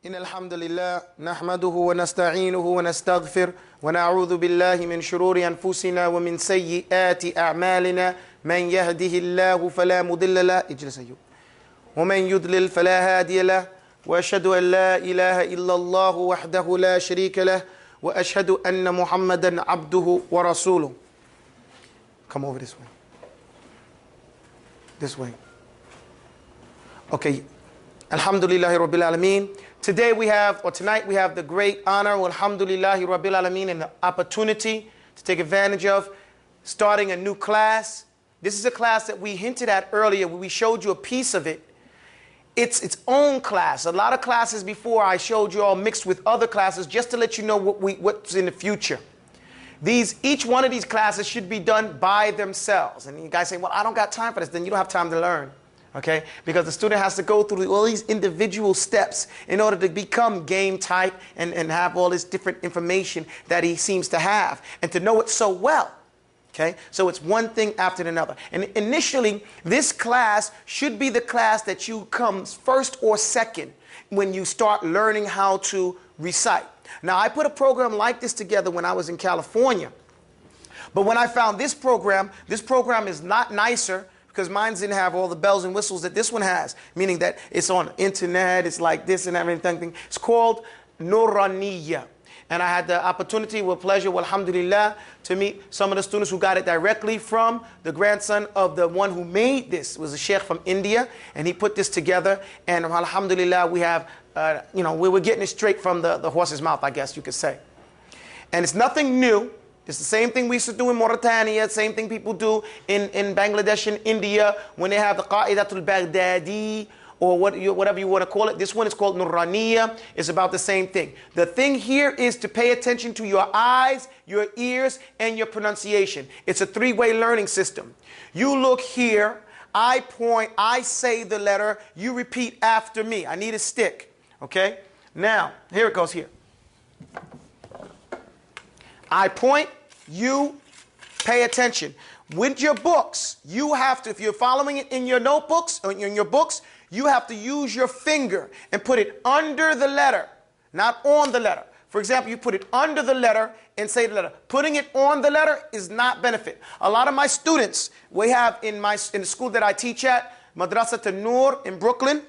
إن الحمد لله نحمده ونستعينه ونستغفر ونعوذ بالله من شرور أنفسنا ومن سيئات أعمالنا من يهده الله فلا مضل له اجلس أيوب ومن يضلل فلا هادي له وأشهد أن لا إله إلا الله وحده لا شريك له وأشهد أن محمدا عبده ورسوله. Come over this way. This way. Okay. Alhamdulillahi Rabbil Alameen. Today we have, or tonight we have the great honor, Alhamdulillahi Rabbil Alameen, and the opportunity to take advantage of starting a new class. This is a class that we hinted at earlier. We showed you a piece of it. It's its own class. A lot of classes before I showed you all mixed with other classes just to let you know what's in the future. Each one of these classes should be done by themselves. And you guys say, well, I don't got time for this. Then you don't have time to learn. Okay? Because the student has to go through all these individual steps in order to become game type and have all this different information that he seems to have and to know it so well. Okay? So it's one thing after another. And initially, this class should be the class that you come first or second when you start learning how to recite. Now, I put a program like this together when I was in California. But when I found this program is not nicer because mine didn't have all the bells and whistles that this one has, meaning that it's on internet, it's like this and everything. It's called Nuraniya. And I had the opportunity with pleasure, alhamdulillah, to meet some of the students who got it directly from the grandson of the one who made this. It was a sheikh from India, and he put this together. And alhamdulillah, we have, we were getting it straight from the horse's mouth, I guess you could say. And it's nothing new. It's the same thing we used to do in Mauritania, same thing people do in Bangladesh and India when they have the Qa'idatul Baghdadi or whatever you want to call it. This one is called Nuraniya. It's about the same thing. The thing here is to pay attention to your eyes, your ears, and your pronunciation. It's a three-way learning system. You look here, I point, I say the letter, you repeat after me. I need a stick, okay? Now, here it goes here. I point, you pay attention. With your books, you have to, if you're following it in your notebooks or in your books, you have to use your finger and put it under the letter, not on the letter. For example, you put it under the letter and say the letter. Putting it on the letter is not benefit. A lot of my students, we have in the school that I teach at, Madrasat An-Nur in Brooklyn,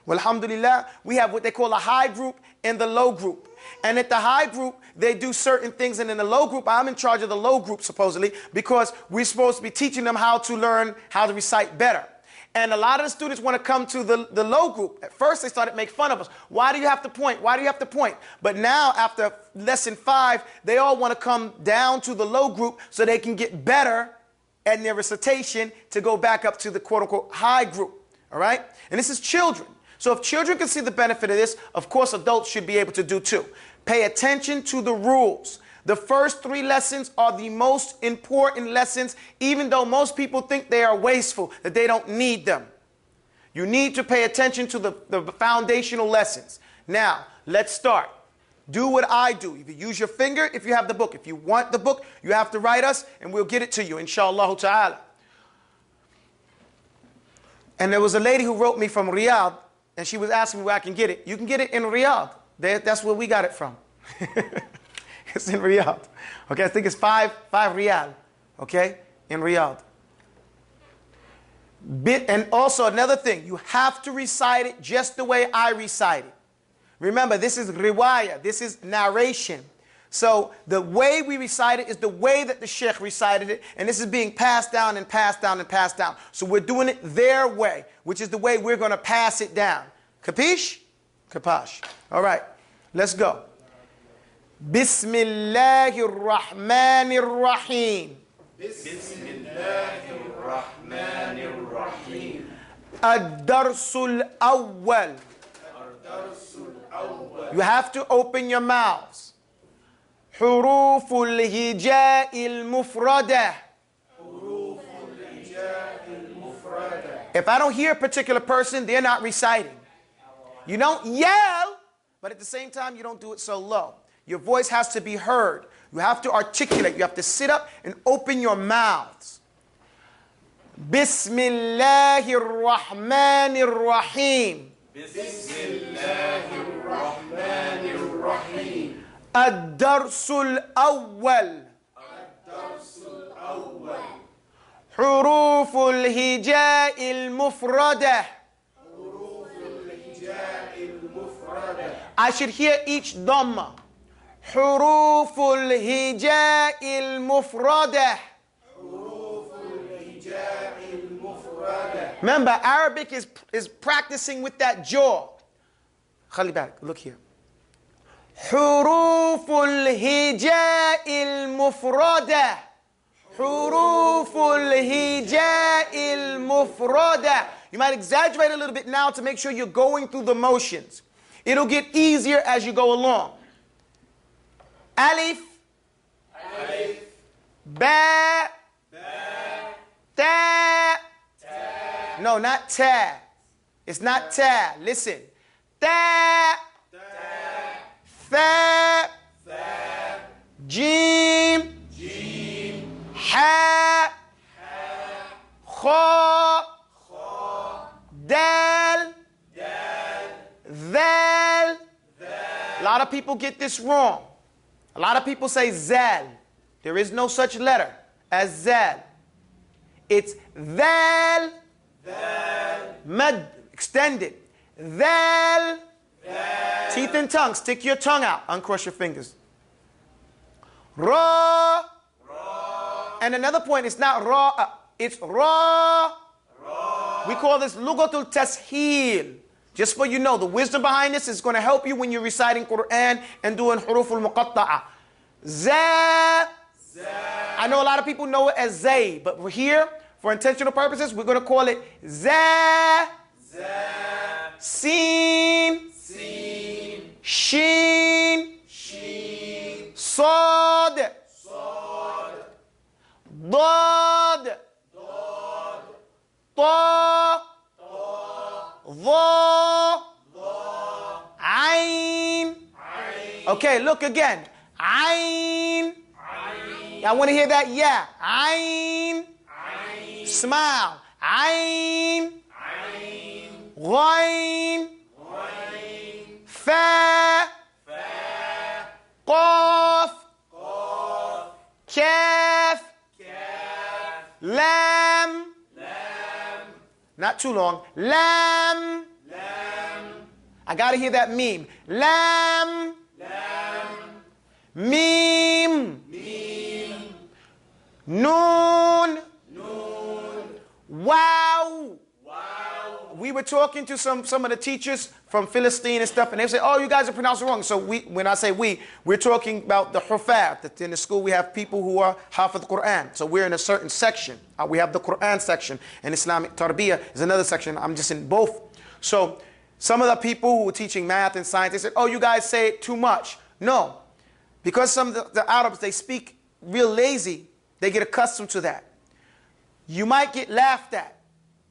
well, alhamdulillah, we have what they call a high group and the low group. And at the high group, they do certain things. And in the low group, I'm in charge of the low group, supposedly, because we're supposed to be teaching them how to learn how to recite better. And a lot of the students want to come to the low group. At first, they started to make fun of us. Why do you have to point? Why do you have to point? But now, after lesson 5, they all want to come down to the low group so they can get better at their recitation to go back up to the quote-unquote high group. All right? And this is children. So if children can see the benefit of this, of course adults should be able to do too. Pay attention to the rules. The first 3 lessons are the most important lessons, even though most people think they are wasteful, that they don't need them. You need to pay attention to the foundational lessons. Now, let's start. Do what I do. If you use your finger, if you have the book. If you want the book, you have to write us, and we'll get it to you, inshallah ta'ala. And there was a lady who wrote me from Riyadh, and she was asking me where I can get it. You can get it in Riyadh. That's where we got it from. It's in Riyadh. Okay, I think it's 5 riyal. Okay, in Riyadh. And also another thing, you have to recite it just the way I recite it. Remember, this is riwayah. This is narration. So the way we recite it is the way that the sheikh recited it, and this is being passed down and passed down and passed down. So we're doing it their way, which is the way we're going to pass it down. Capish? Kapash. All right, let's go. Bismillahir Rahmanir Rahim. Bismillahir Rahmanir Rahim. Ad-Darsul Awwal. You have to open your mouths. حروف الهجاء المفردة. If I don't hear a particular person, they're not reciting. You don't yell, but at the same time, you don't do it so low. Your voice has to be heard. You have to articulate. You have to sit up and open your mouths. Bismillahir Rahmanir Rahim. بسم الله الرحمن الرحيم. الدرس الأول. الدرس الأول. حروف الهجاء المفردة. حروف الهجاء المفردة. I should hear each dhamma. حروف الهجاء المفردة. حروف الهجاء المفردة. Remember, Arabic is practicing with that jaw. خلي بالك, look here. حروف الهجاء المفردة. حروف الهجاء المفردة. You might exaggerate a little bit now to make sure you're going through the motions. It'll get easier as you go along. Alif. ألف. Ba. باء. Ta. تاء. No, not ta. It's not ta. Listen. Ta. تاء. Tha. ثاء. Jim. جيم. Ha. حاء. Kha. خاء. Dal. دال. Thal. ذال. A lot of people get this wrong. A lot of people say zal. There is no such letter as zal. It's thal. ذال. Mad. Extended. Thal. ذال. Teeth and tongue. Stick your tongue out. Uncross your fingers. Ra. را. And another point, it's not ra. It's ra. را. We call this lugatul tasheel. Just so you know, the wisdom behind this is going to help you when you're reciting Quran and doing huruf al-muqatta'a. Za. زا. I know a lot of people know it as zay, but we're here, for intentional purposes, we're going to call it za. زا. Sin. سين. Shin. شين. Sad. صاد. Dad. ضاد. Ta. طاء. Dha. ضاء. Ain. عين. Okay, look again. Ain. عين. I want to hear that. Yeah. Ain. عين. Smile. Ain. عين. Ghain. غين. Fa. فاء. Qaf. قاف. Kaf. كاف. Lam. لام. Not too long. Lam. لام. I got to hear that meme. Lam. لام. Meme. ميم. Noon. نون. Wow. واو. We were talking to some of the teachers from Philistine and stuff, and they say, oh, you guys are pronouncing wrong. So when I say we're talking about the hufaz. That in the school we have people who are hafiz Quran. So we're in a certain section. We have the Quran section, and Islamic Tarbiyah is another section. I'm just in both. So some of the people who were teaching math and science, they said, oh, you guys say it too much. No, because some of the Arabs, they speak real lazy, they get accustomed to that. You might get laughed at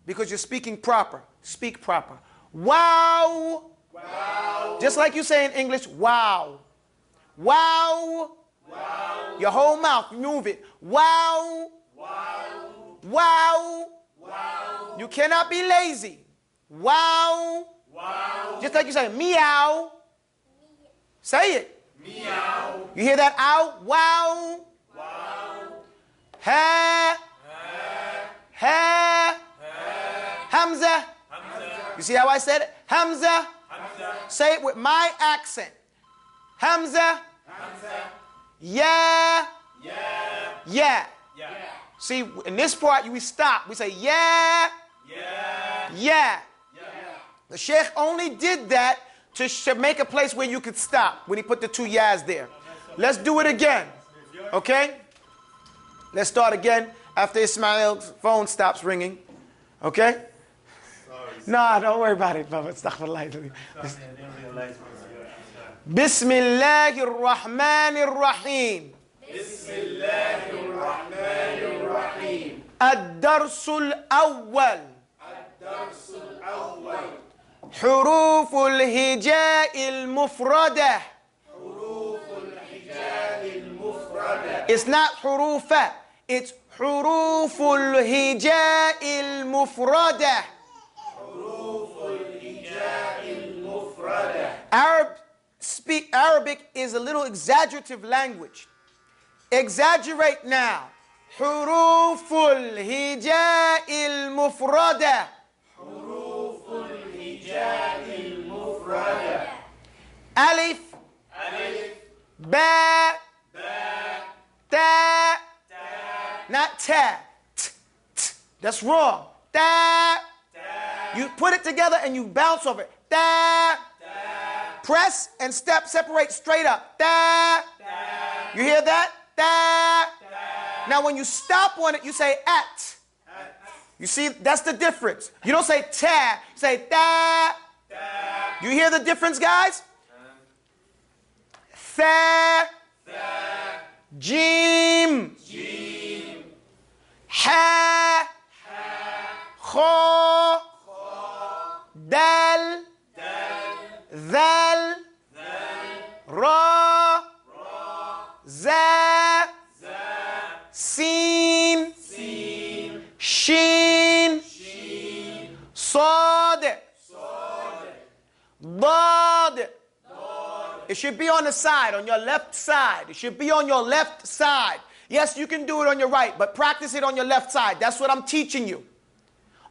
because you're speaking proper. Speak proper. Wow. واو. Just like you say in English, wow. Wow. واو. Your whole mouth, move it. Wow. واو. Wow. واو. You cannot be lazy. Wow. واو. Just like you say, meow. Say it. مياو. You hear that ow? Wow. واو. Ha. Ha. Hamza. همزة. You see how I said it? Hamza. همزة. Say it with my accent. Hamza. همزة. Yeah. يا. Yeah. يا. See, in this part, we stop. We say, yeah. يا. Yeah. يا. The sheikh only did that to make a place where you could stop when he put the two yas there. Let's do it again. Okay? Let's start again after Ismail's phone stops ringing. Okay? Nah, don't worry about it, Baba. Astaghfirullah. Bismillahir Rahmanir Rahim. بسم الله الرحمن الرحيم. الدرس الأول. الدرس الأول. حروف الهجاء المفردة. حروف الهجاء المفردة. It's not حروفة. It's حروف الهجاء المفردة. حروف الهجاء Arabic is a little exaggerative language. Exaggerate now. حروف الهجاء المفردة. حروف الهجاء المفردة. ألف ألف باء باء تاء. تاء Not ta. That's wrong. Ta. You put it together and you bounce over it. Ta. Press and step, separate straight up. Ta. You hear that? Ta. Now when you stop on it, you say at. You see, that's the difference. You don't say ta, you say ta. You hear the difference, guys? Tha. Jim. Ha. Kha. Dal. Zal. Ra. Za. Sin. Shin. Sad. Dad. It should be on the side, on your left side. It should be on your left side. Yes, you can do it on your right, but practice it on your left side. That's what I'm teaching you.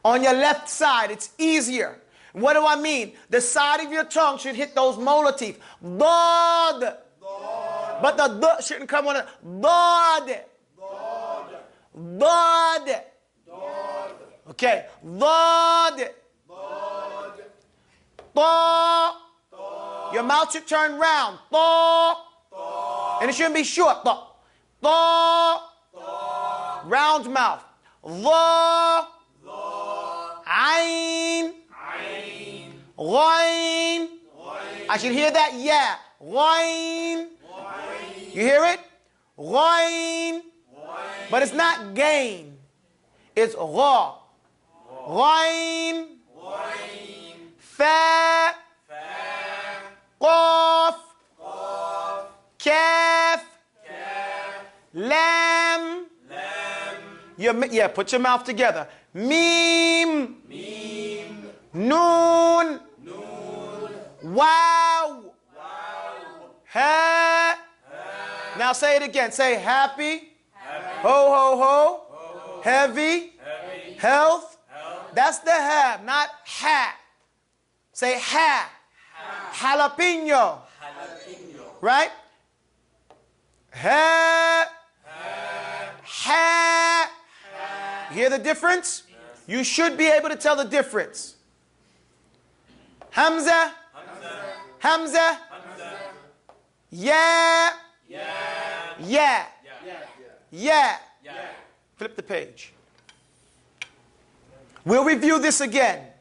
On your left side, it's easier. What do I mean? The side of your tongue should hit those molar teeth. Dad. But the d shouldn't come on it. Dad. Dad. Okay. Dad. Ta. Your mouth should turn round. Ta. And it shouldn't be short. Ta. Ta. Round mouth. Dha. Ain. Ghain. I should hear that? Yeah. Ghain. You hear it? Ghain. But it's not gain. It's gha. Ghain. Fa. Qaf. Kaf. Lam. Yeah, put your mouth together. Mim. Noon. Wow. Ha. Now say it again. Say happy. Ho, ho, ho. Heavy. Health. That's the have, not ha. Say ha. Jalapeno. Right? Ha. Ha. You hear the difference? You should be able to tell the difference. Hamza. Hamza. Yeah. Yeah. Yeah. Flip the page. We'll review this again.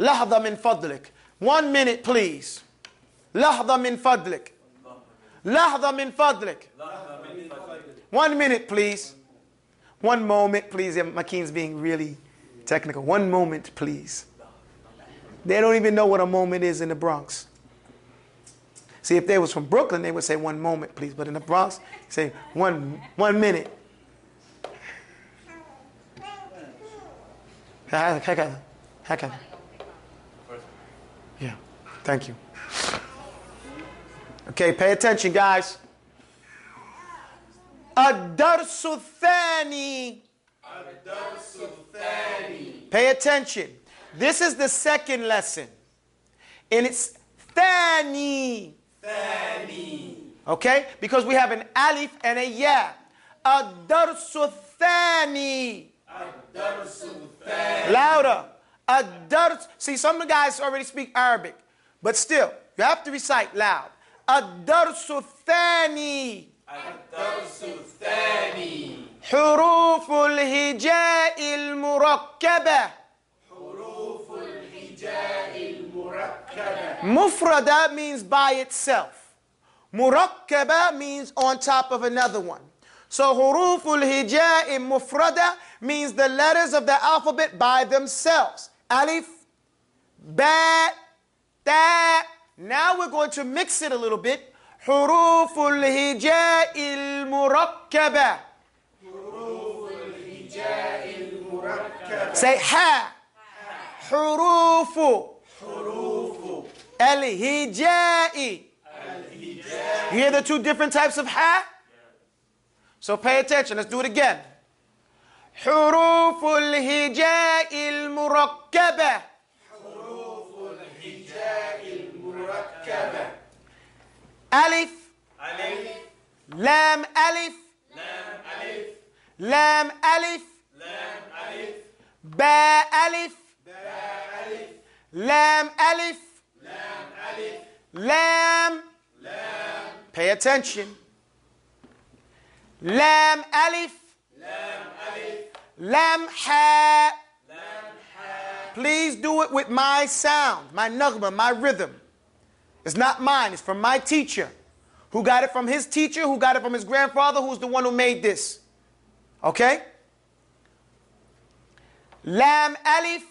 لحظة من فضلك. 1 minute, please. لحظة من فضلك. لحظة من فضلك. 1 minute, please. 1 moment, please. Makeen's being really technical. 1 moment, please. They don't even know what a moment is in the Bronx. See, if they was from Brooklyn, they would say 1 moment, please. But in the Bronx, say one minute. Yeah, thank you. Okay, pay attention, guys. الدرس الثاني. Pay attention. This is the second lesson. And it's ثاني. Okay? Because we have an alif and a ya. الدرس الثاني. Louder. الدرس. See, some of the guys already speak Arabic. But still, you have to recite loud. الدرس الثاني. حروف الهجاء المركبة. مفردة means by itself. مُرَكَّبَة means on top of another one. So حروف الهجاء مفردة means the letters of the alphabet by themselves. Alif, ba, ta. Now we're going to mix it a little bit. حروف الهجاء المركبة. Say ha. حروف. Al-hijai. You hear the two different types of ha? So pay attention. Let's do it again. حروف الهجاء المركبة. حروف الهجاء المركبة. ألف. ألف. لام ألف. لام ألف. لام ألف. لام ألف. باء ألف. باء ألف. لام ألف. لام ألف. لام. لام. Pay attention. لام ألف. لام ألف. لام حاء. لام حاء. Please do it with my sound, my naghma, my rhythm. It's not mine, it's from my teacher. Who got it from his teacher, who got it from his grandfather, who's the one who made this. Okay? Lam alif.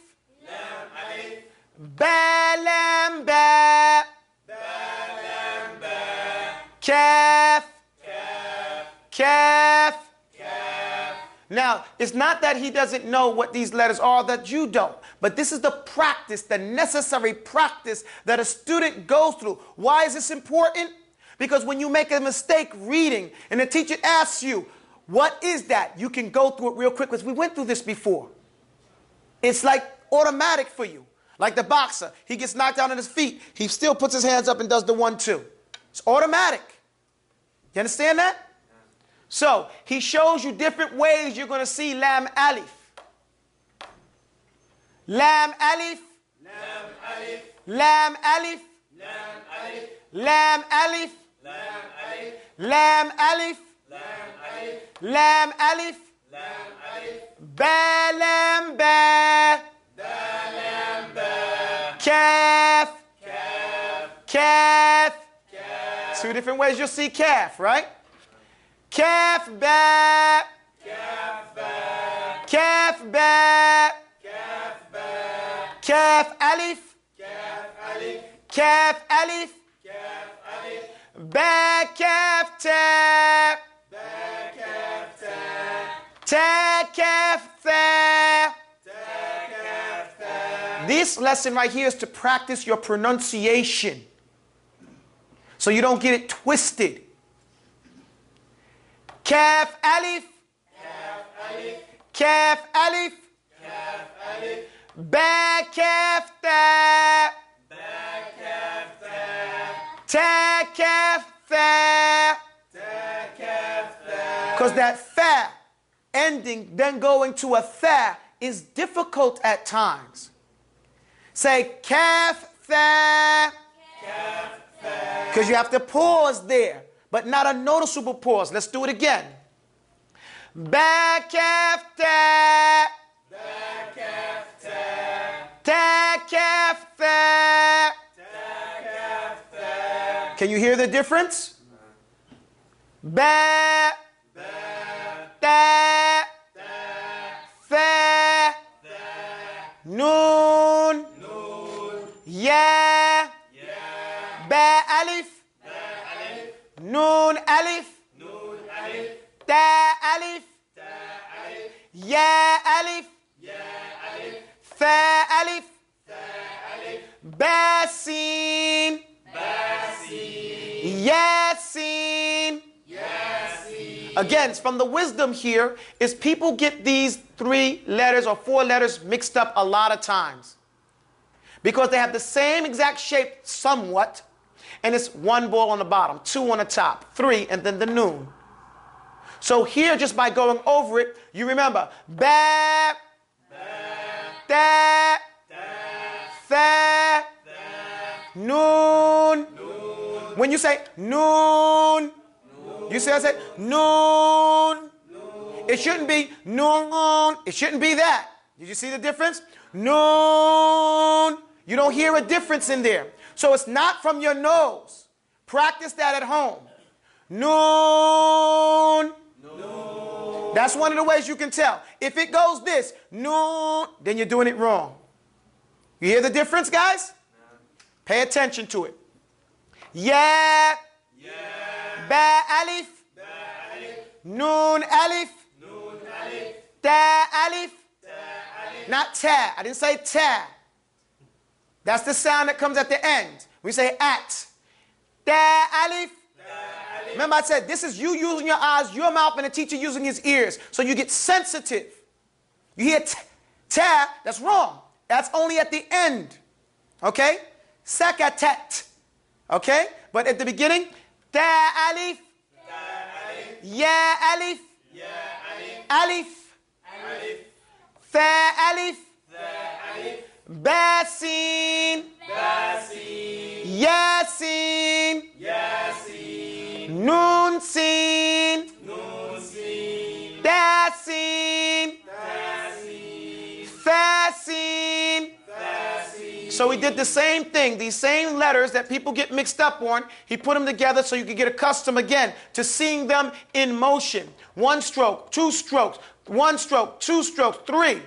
Lam alif. Ba lam ba. Ba lam ba. Kaf. Kaf. Kaf. Kaf. Now, it's not that he doesn't know what these letters are, that you don't. But this is the practice, the necessary practice that a student goes through. Why is this important? Because when you make a mistake reading and the teacher asks you, what is that? You can go through it real quick because we went through this before. It's like automatic for you. Like the boxer. He gets knocked down on his feet. He still puts his hands up and does the 1-2. It's automatic. You understand that? So, he shows you different ways you're going to see lam alif. Lam alif. Lam alif. Lam alif. Lam alif. Lam alif. Lam alif. Lam alif. Lam alif. Lam alif. Lam alif. Ba lam ba. Ba lam ba. Kaf. Kaf. Kaf. Kaf. Two different ways you'll see kaf, right? Kaf ba. Kaf ba. Kaf ba. Kaf ba. Kaf alif. Kaf alif. Kaf alif. Kaf alif. Ba kaf ta. Ba kaf ta. Ta kaf tha. Ta kaf ta. This lesson right here is to practice your pronunciation so you don't get it twisted. Kaf alif. Kaf alif. Kaf alif. Kaf alif. Ba kaf ta. Ba kaf ta. Ta kaf tha. Ta kaf ta. Because that fa ending, then going to a tha, is difficult at times. Say kaf tha. Kaf ta. Because you have to pause there, but not a noticeable pause. Let's do it again. Ba kaf ta. Ba kaf ta. Ta kaf tha. Ta kaf ta. Can you hear the difference? Ba. Ba. Ta. Ta. Tha. Ta. Noon. Noon. Ya. Ya. Ba alif. Ba alif. Noon alif. Noon alif. Ta alif. Ta alif. Ya alif. Ya alif. Tha alif. Ta alif. Ba sin. Ba sin. Yasin. Yasin. Again, from the wisdom here is people get these 3 letters or 4 letters mixed up a lot of times. Because they have the same exact shape somewhat, and it's 1 ball on the bottom, 2 on the top, 3, and then the noon. So here, just by going over it, you remember, ba, ta, tha, noon. When you say noon, you say, noon. It shouldn't be noon. It shouldn't be that. Did you see the difference? Noon. You don't hear a difference in there. So it's not from your nose. Practice that at home. Noon. That's one of the ways you can tell. If it goes this, noon, then you're doing it wrong. You hear the difference, guys? Pay attention to it. Ya. Ya. Ba alif. Ba alif. Noon alif. Noon alif. Ta alif. Ta alif. Not ta. I didn't say ta. That's the sound that comes at the end. We say at. Da alif. Remember I said this is you using your eyes, your mouth, and the teacher using his ears. So you get sensitive. You hear ta, that's wrong. That's only at the end. Okay? Sakatat. Okay? But at the beginning, da alif. Ya alif. Alif. Fa alif. Basin. Yasin. Nun sin. Dasin. Fasin. So he did the same thing. These same letters that people get mixed up on, he put them together so you could get accustomed again to seeing them in motion. 1 stroke, 2 strokes, 1 stroke, 2 strokes, 3.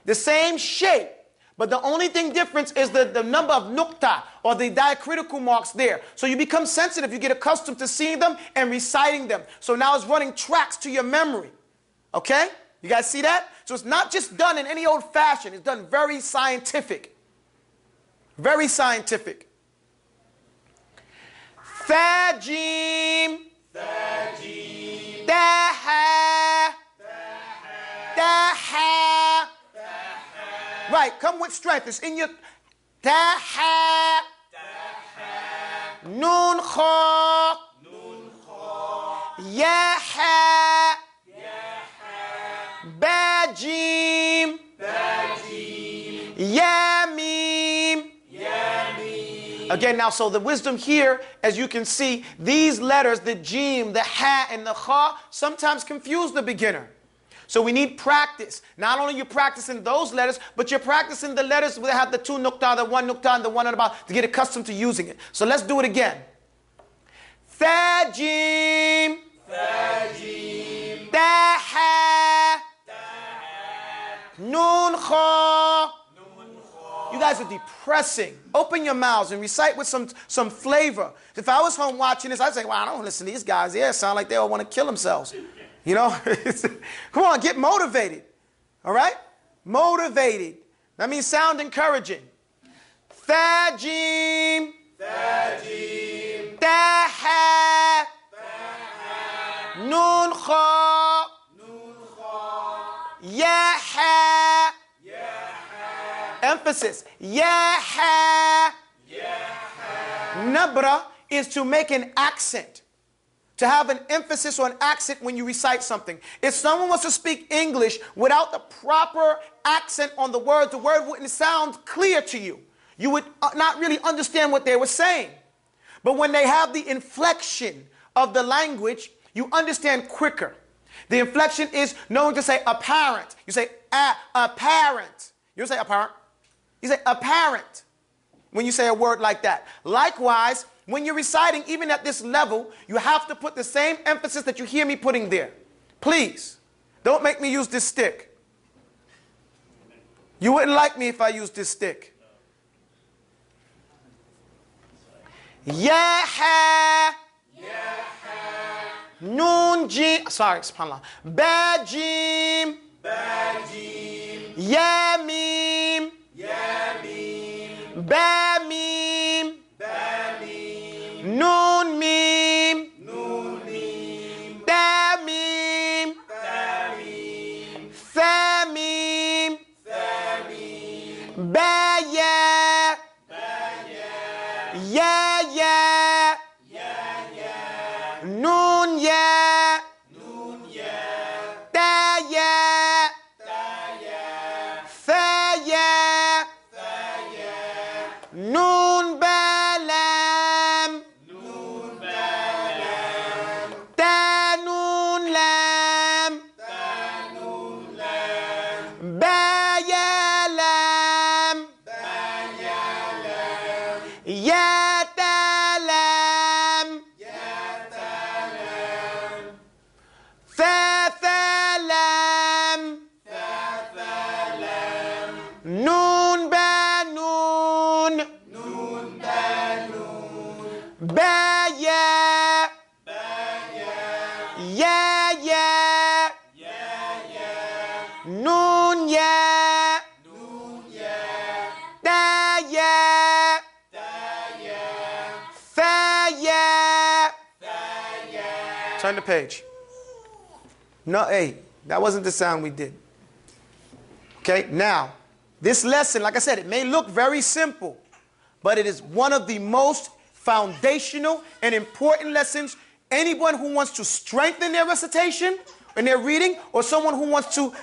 The same shape, but the only thing difference is the number of nukta, or the diacritical marks there. So you become sensitive. You get accustomed to seeing them and reciting them. So now it's running tracks to your memory. Okay? You guys see that? So it's not just done in any old fashion. It's done very scientific. Very scientific. Fajim. Daha. Daha. Right, come with strength. It's in your Daha. Nun kha. Yaha. Bajim. Yamim. Again, now, so the wisdom here, as you can see, these letters, the jim, the ha, and the kha, sometimes confuse the beginner. So we need practice. Not only you practicing those letters, but you're practicing the letters that have the 2 nukta, the 1 nukta, and the 1 and about to get accustomed to using it. So let's do it again. Fajim. Daha. Nun kha. You guys are depressing. Open your mouths and recite with some flavor. If I was home watching this, I'd say, wow, I don't listen to these guys. Yeah, sound like they all want to kill themselves. You know? Come on, get motivated. All right? Motivated. That means sound encouraging. Fajim. Daha. Nun kha. Yaha. Emphasis. Yaha. Nabra is to make an accent. To have an emphasis or an accent when you recite something. If someone wants to speak English without the proper accent on the word wouldn't sound clear to you. You would not really understand what they were saying. But when they have the inflection of the language, you understand quicker. The inflection is known to say apparent. You say apparent. You don't say apparent. You say apparent when you say a word like that. Likewise, when you're reciting, even at this level, you have to put the same emphasis that you hear me putting there. Please, don't make me use this stick. You wouldn't like me if I used this stick. Yaha. Nun jim. Sorry, subhanallah. Ba jim. Yamim. Ba mim. Nun mim. Da mim. Fa mim. Ba ya. Ya ya. Nun ya. Da ya. Fa ya. Nun ba lam. Ta nun lam. Ba ya lam. Ya ta lam. Fa fa lam. Nun ba nun. Ba ya. Ya ya. Nun ya. Da ya. Turn the page. No, hey, that wasn't the sound we did. Okay, now, this lesson, like I said, it may look very simple, but it is one of the most foundational and important lessons. Anyone who wants to strengthen their recitation and their reading, or someone who wants to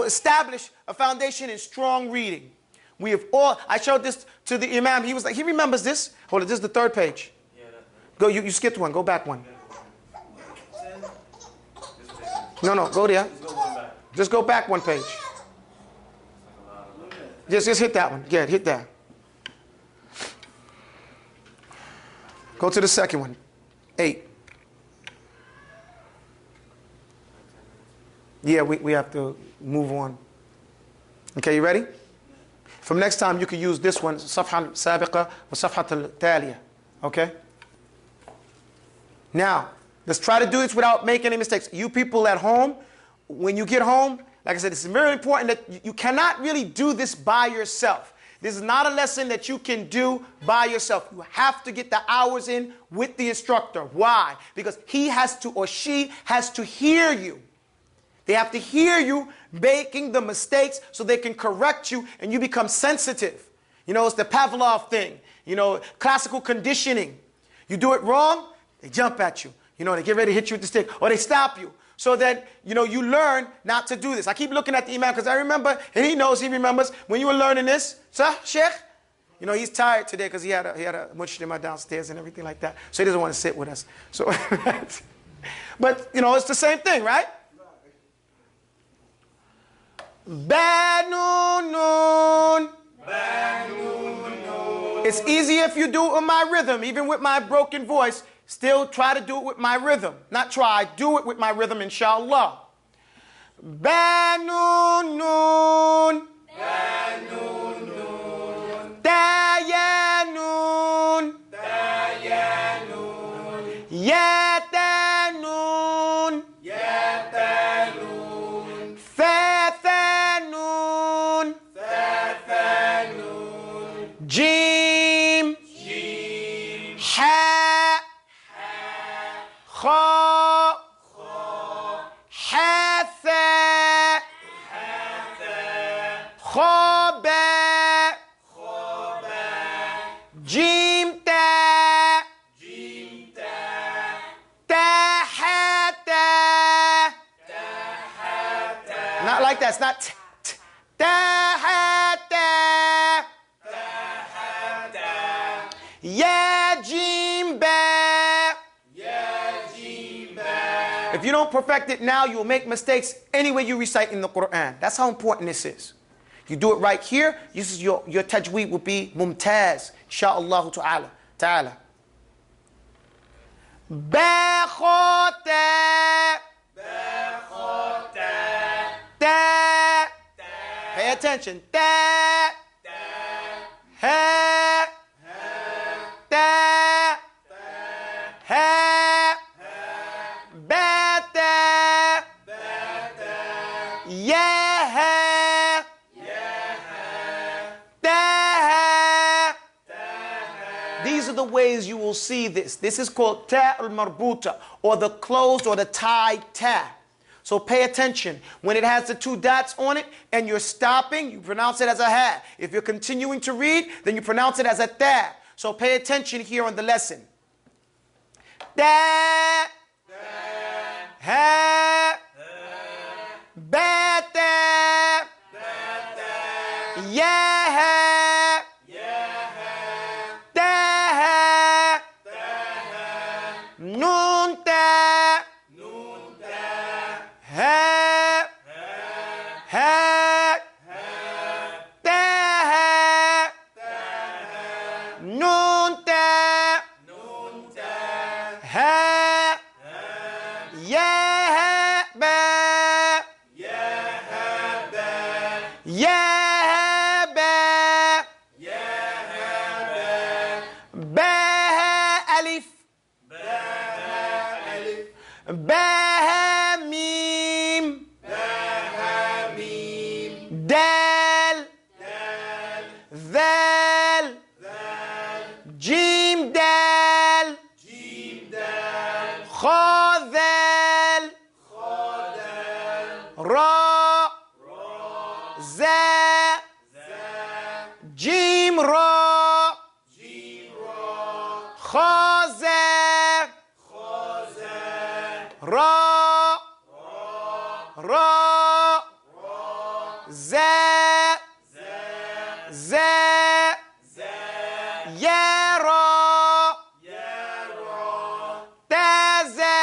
establish a foundation in strong reading. We have all, I showed this to the Imam. He was like, he remembers this. Hold it, this is the third page. Go, you skipped one, go back one. No, go there. Just go back one page. Just hit that one. Yeah, hit that. Go to the second one. 8. Yeah, we have to move on. Okay, you ready? From next time, you can use this one, صفحة سابقة وصفحة التالية. Okay? Now, let's try to do this without making any mistakes. You people at home, when you get home, like I said, it's very important that you cannot really do this by yourself. This is not a lesson that you can do by yourself. You have to get the hours in with the instructor. Why? Because he has to, or she has to hear you. They have to hear you making the mistakes so they can correct you and you become sensitive. You know, it's the Pavlov thing. You know, classical conditioning. You do it wrong, they jump at you. You know, they get ready to hit you with the stick or they stop you. So that, you know, you learn not to do this. I keep looking at the Imam because I remember, and he knows, he remembers, when you were learning this, sir, Sheikh, you know, he's tired today because he had a mujtama downstairs and everything like that. So he doesn't want to sit with us. So, but, you know, it's the same thing, right? Ba-nun-nun. It's easier if you do it with my rhythm, even with my broken voice. Still try to do it with my rhythm. Not try, do it with my rhythm, inshallah. Ba-nun-nun. Ba-nun-nun. Da-ya-nun. Da-ya-nun. Ya-ta-nun. Ya-ta-nun. Fa-fa-nun. Fa-fa-nun. Jim. Jim. Ha. Kha. Ha-tha. Kha-ba. Jim-ta. Ta-ha-ta. Not like that. It's not ta-ha-ta. Ya-jim-ba. If you don't perfect it now, you will make mistakes any way you recite in the Quran. That's how important this is. You do it right here, this is your tajweed will be mumtaz, insha'Allah ta'ala. Ba-khota. Ta. Pay attention. Ta. Ha. Ta. Ha. Bata. Yaha. Taha. These are the ways you will see this. This is called ta al-marbuta, or the closed or the tied ta. So pay attention. When it has the 2 dots on it and you're stopping, you pronounce it as a ha. If you're continuing to read, then you pronounce it as a ta. So pay attention here on the lesson. Ta. Ha. Bata. Yaha. Taha. Nunta. Ha. Ha. Taha. Nunta. Ha. Ya. Ba. Ya. Ba. Ba. Alif. Ba. Mim. Dal. Zal. Jim. Dal. Ra. Za. Jim Ra. Kha Za. Ra. Ra. Za. Za. Ya Ra. Ta Za.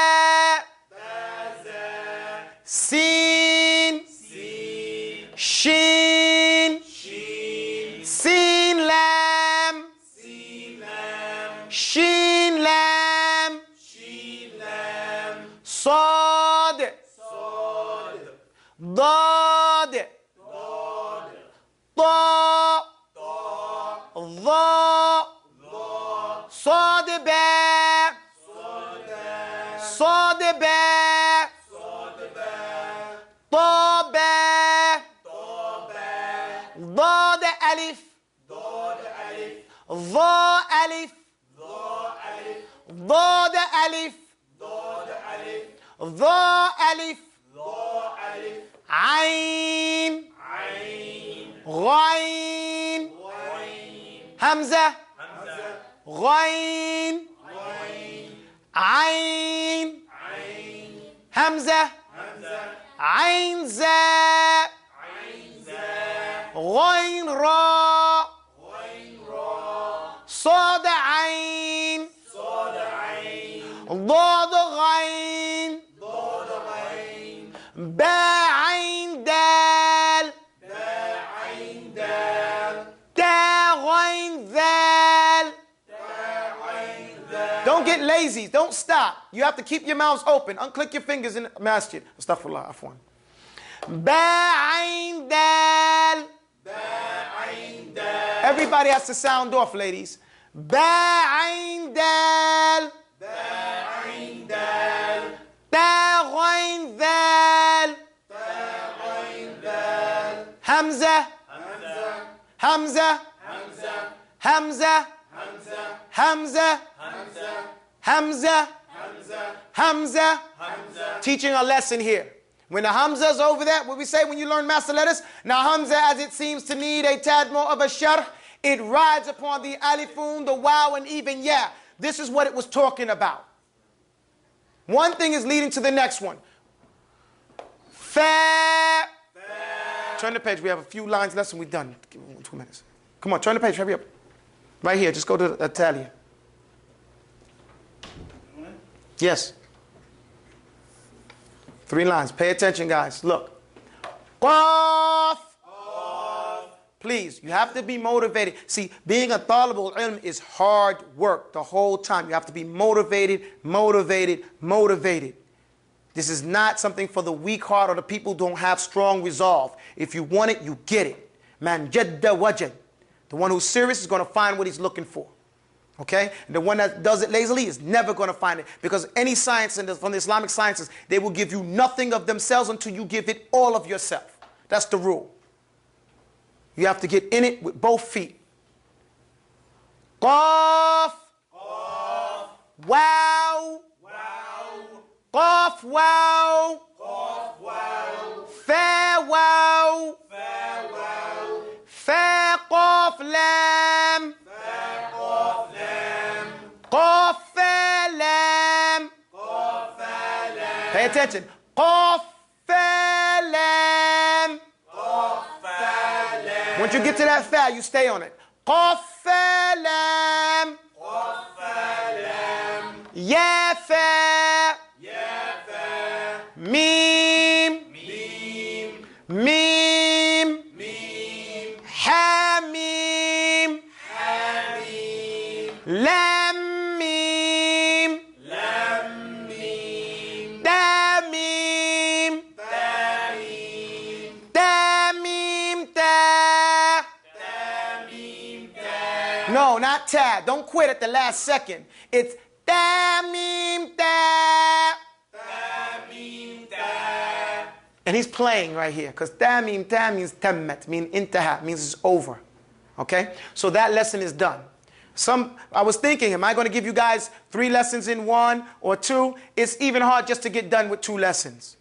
Sin. Shin. Sin Lam. Shin Lam. Sad. Dad. Ta. Dha. Sad Ba. Sad Ba. Ta Ba. Dad Alif. Dha Alif. Dad Alif. Dha Alif. Ain. Ghain. Hamza. Ghain. Ain. Hamza. Ain Za. Ghain Ra. Sad Ain. Dad Ghain. Ba Ain Dal. Ta Ghain Zal. Don't get lazy. Don't stop. You have to keep your mouths open. Unclick your fingers in the masjid. Astaghfirullah, afwan. Ba Ain Dal. Everybody has to sound off, ladies. Ba Ain Dal. Ta Ghain Zal. Hamza. Hamza. Hamza. Hamza. Hamza. Hamza. Teaching a lesson here. When the Hamza's over there, what we say when you learn master letters, now Hamza, as it seems to need a tad more of a sharh, it rides upon the alifun, the waw, and even ya. This is what it was talking about. One thing is leading to the next one. Fa. Turn the page. We have a few lines left and we're done. Give me 2 minutes. Come on, turn the page. Hurry up. Right here. Just go to the Italian. Yes. 3 lines. Pay attention, guys. Look. Qaf. Please, you have to be motivated. See, being a talibul ilm is hard work the whole time. You have to be motivated, motivated, motivated. This is not something for the weak heart or the people who don't have strong resolve. If you want it, you get it. Man jadda wajad. The one who's serious is going to find what he's looking for. Okay? And the one that does it lazily is never going to find it. Because any science from the Islamic sciences, they will give you nothing of themselves until you give it all of yourself. That's the rule. You have to get in it with both feet. Qaf. Wow. Qaf wow. Fa wow. Fa qaf lam. Qaf fa lam. Pay attention. Qaf fa lam. Once you get to that fa, you stay on it. Qaf fa lam. Ya fa. Mim. Mim. Hamim. Lam mim. Tamim. Tamim ta. No, not ta. Don't quit at the last second. It's tamim ta. And he's playing right here because tamim ta means tammat, means intaha, means it's over. Okay? So that lesson is done. I was thinking, am I going to give you guys 3 lessons in 1 or 2? It's even hard just to get done with 2 lessons.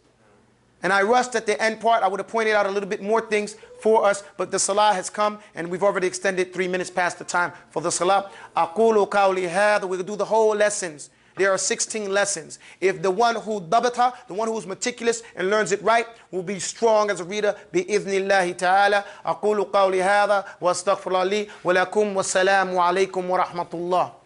And I rushed at the end part. I would have pointed out a little bit more things for us, but the salah has come, and we've already extended 3 minutes past the time for the salah. أقول قولي هذا. We'll do the whole lessons. There are 16 lessons. If the one who dabata, the one who's meticulous and learns it right, will be strong as a reader, بإذن الله تعالى. أقول قولي هذا وأستغفر الله لي ولكم والسلام عليكم ورحمة الله.